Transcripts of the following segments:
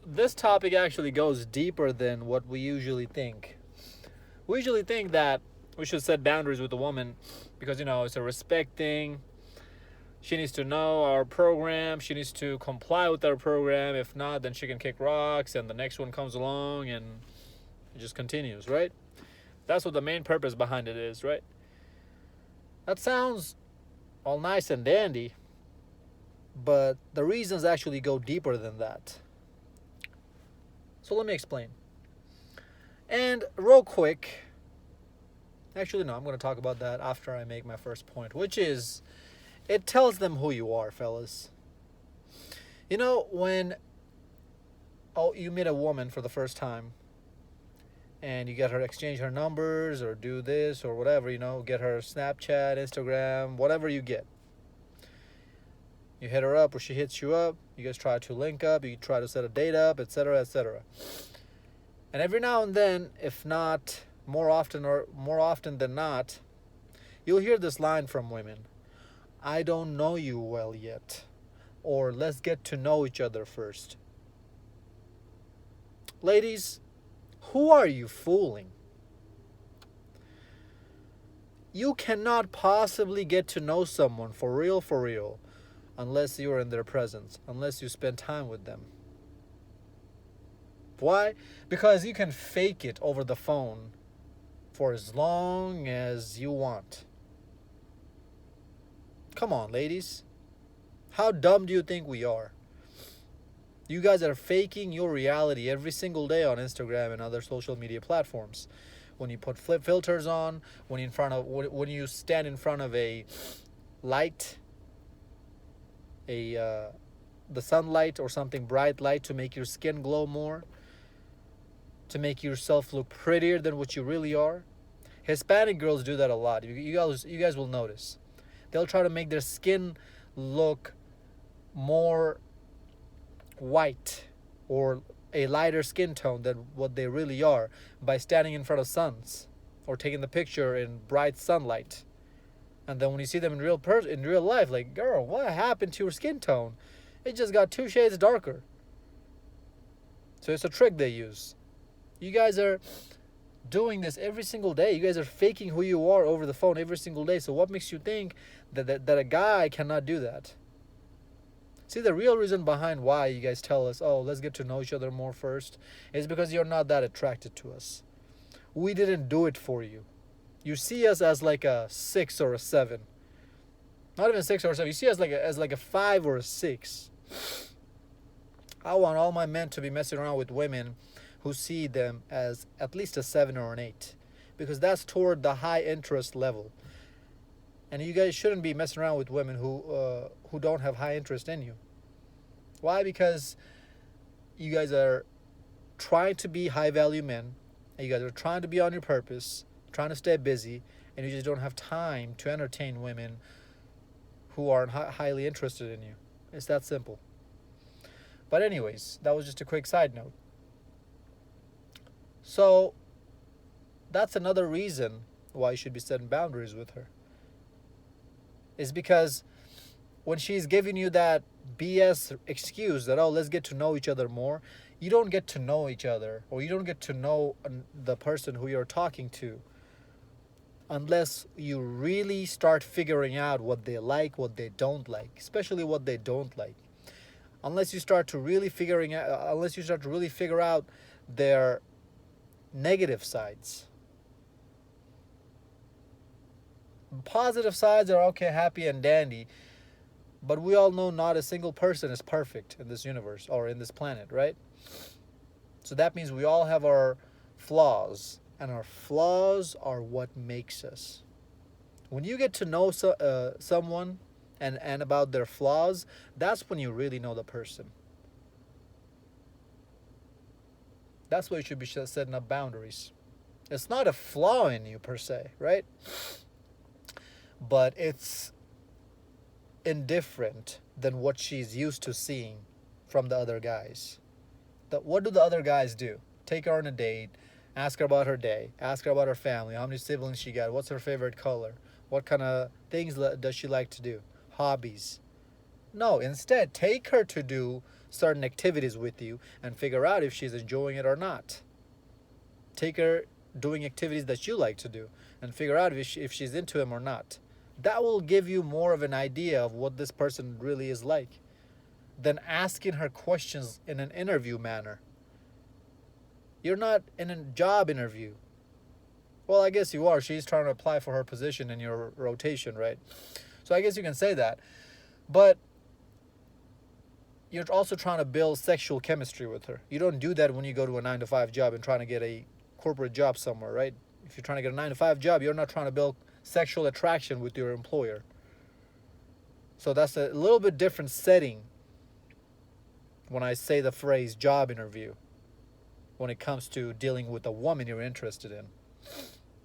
This topic actually goes deeper than what we usually think. We usually think that we should set boundaries with a woman because, it's a respect thing. She needs to know our program. She needs to comply with our program. If not, then she can kick rocks and the next one comes along and it just continues, right? That's what the main purpose behind it is, right? That sounds all nice and dandy, but the reasons actually go deeper than that. So let me explain. And real quick, actually, no, I'm going to talk about that after I make my first point, which is it tells them who you are, fellas. When you meet a woman for the first time and you get her exchange her numbers or do this or whatever, get her Snapchat, Instagram, whatever you get. You hit her up or she hits you up, you guys try to link up, you try to set a date up, etc., etc. And every now and then, if not more often than not, you'll hear this line from women. I don't know you well yet. Or let's get to know each other first. Ladies, who are you fooling? You cannot possibly get to know someone for real, unless you are in their presence, unless you spend time with them. Why? Because you can fake it over the phone for as long as you want. Come on, ladies. How dumb do you think we are? You guys are faking your reality every single day on Instagram and other social media platforms. When you put flip filters on, when you stand in front of a light, the sunlight or something bright light to make your skin glow more, to make yourself look prettier than what you really are. Hispanic girls do that a lot. You guys will notice. They'll try to make their skin look more white or a lighter skin tone than what they really are by standing in front of suns or taking the picture in bright sunlight. And then when you see them in real life, like, girl, what happened to your skin tone? It just got 2 shades darker. So it's a trick they use. You guys are doing this every single day. You guys are faking who you are over the phone every single day. So what makes you think that a guy cannot do that? See, the real reason behind why you guys tell us, oh, let's get to know each other more first, is because you're not that attracted to us. We didn't do it for you. You see us as like a 6 or a 7. Not even 6 or 7. You see us as like a 5 or a 6. I want all my men to be messing around with women who see them as at least a 7 or an 8. Because that's toward the high interest level. And you guys shouldn't be messing around with women who don't have high interest in you. Why? Because you guys are trying to be high value men. And you guys are trying to be on your purpose, trying to stay busy, and you just don't have time to entertain women who aren't highly interested in you. It's that simple. But anyways, that was just a quick side note. So that's another reason why you should be setting boundaries with her. Is because when she's giving you that BS excuse that, oh, let's get to know each other more, you don't get to know each other, or you don't get to know the person who you're talking to unless you really start figuring out what they like, what they don't like, especially what they don't like. Unless you start to really figure out their negative sides. Positive sides are okay, happy and dandy, but we all know not a single person is perfect in this universe or in this planet, right? So that means we all have our flaws, and our flaws are what makes us. When you get to know someone and about their flaws, that's when you really know the person. That's why you should be setting up boundaries. It's not a flaw in you per se, right? But it's indifferent than what she's used to seeing from the other guys. What do the other guys do? Take her on a date, ask her about her day, ask her about her family, how many siblings she got, what's her favorite color, what kind of things does she like to do, hobbies. No, instead, take her to do certain activities with you and figure out if she's enjoying it or not. Take her doing activities that you like to do and figure out if she's into them or not. That will give you more of an idea of what this person really is like than asking her questions in an interview manner. You're not in a job interview. Well, I guess you are. She's trying to apply for her position in your rotation, right? So I guess you can say that. But you're also trying to build sexual chemistry with her. You don't do that when you go to a 9 to 5 job and trying to get a corporate job somewhere, right? If you're trying to get a 9 to 5 job, you're not trying to build sexual attraction with your employer. So that's a little bit different setting when I say the phrase job interview when it comes to dealing with a woman you're interested in.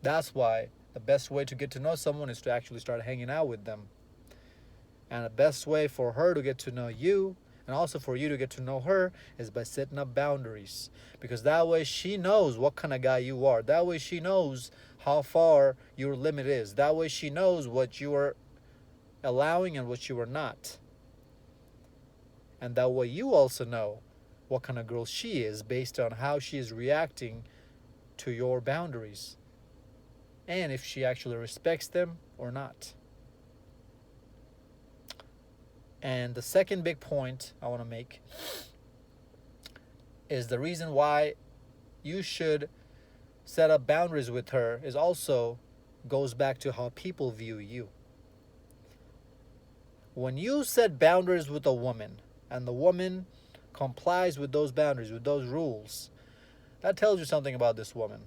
That's why the best way to get to know someone is to actually start hanging out with them. And the best way for her to get to know you and also for you to get to know her is by setting up boundaries. Because that way she knows what kind of guy you are. That way she knows how far your limit is. That way she knows what you are allowing and what you are not. And that way you also know what kind of girl she is based on how she is reacting to your boundaries. And if she actually respects them or not. And the second big point I want to make is the reason why you should set up boundaries with her is also goes back to how people view you. When you set boundaries with a woman and the woman complies with those boundaries, with those rules, that tells you something about this woman.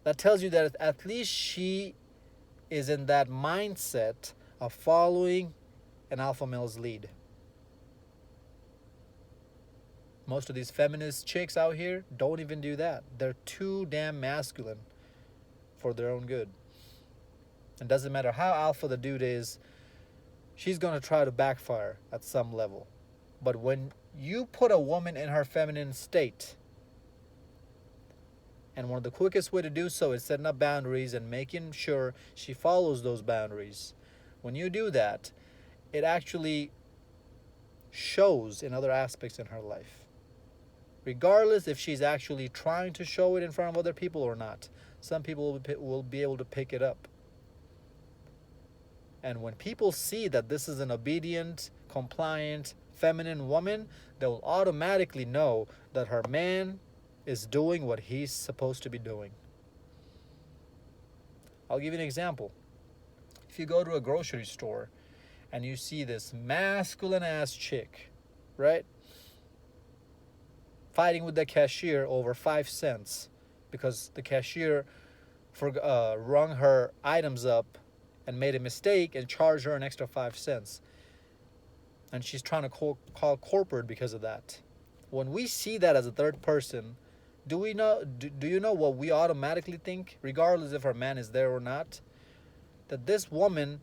That tells you that at least she is in that mindset of following an alpha male's lead. Most of these feminist chicks out here don't even do that. They're too damn masculine for their own good. And doesn't matter how alpha the dude is, she's going to try to backfire at some level. But when you put a woman in her feminine state, and one of the quickest way to do so is setting up boundaries and making sure she follows those boundaries. When you do that, it actually shows in other aspects in her life. Regardless if she's actually trying to show it in front of other people or not. Some people will be able to pick it up. And when people see that this is an obedient, compliant, feminine woman, they will automatically know that her man is doing what he's supposed to be doing. I'll give you an example. If you go to a grocery store and you see this masculine ass chick, right, fighting with the cashier over 5 cents because the cashier rung her items up and made a mistake and charged her an extra 5 cents. And she's trying to call corporate because of that. When we see that as a third person, do you know what we automatically think, regardless if her man is there or not? That this woman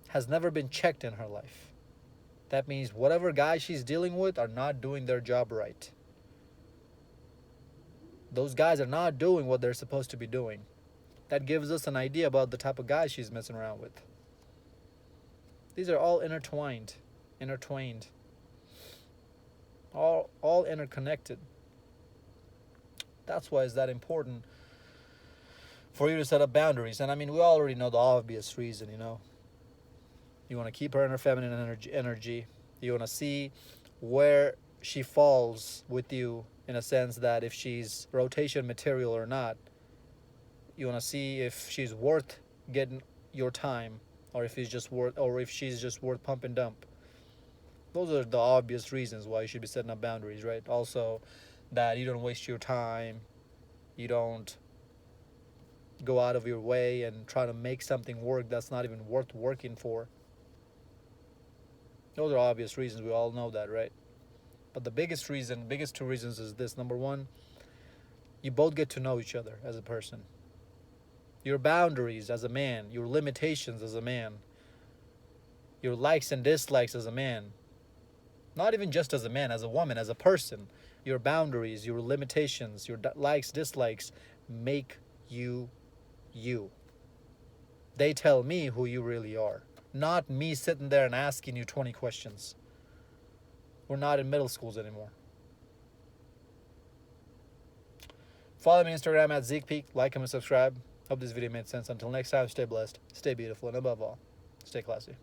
has never been checked in her life. That means whatever guys she's dealing with are not doing their job right. Those guys are not doing what they're supposed to be doing. That gives us an idea about the type of guys she's messing around with. These are all intertwined, all interconnected. That's why it's that important for you to set up boundaries. And I mean, we already know the obvious reason, you know. You want to keep her in her feminine energy. You want to see where she falls with you, in a sense that if she's rotation material or not. You want to see if she's worth getting your time, or if she's just worth pump and dump. Those are the obvious reasons why you should be setting up boundaries, right? Also, that you don't waste your time, you don't go out of your way and try to make something work that's not even worth working for. Those are obvious reasons. We all know that, right? But the biggest two reasons is this. Number one, you both get to know each other as a person. Your boundaries as a man, your limitations as a man, your likes and dislikes as a man. Not even just as a man, as a woman, as a person. Your boundaries, your limitations, your likes, dislikes make you you. They tell me who you really are. Not me sitting there and asking you 20 questions. We're not in middle schools anymore. Follow me on Instagram at ZekePeak. Like, comment, subscribe. Hope this video made sense. Until next time, stay blessed, stay beautiful, and above all, stay classy.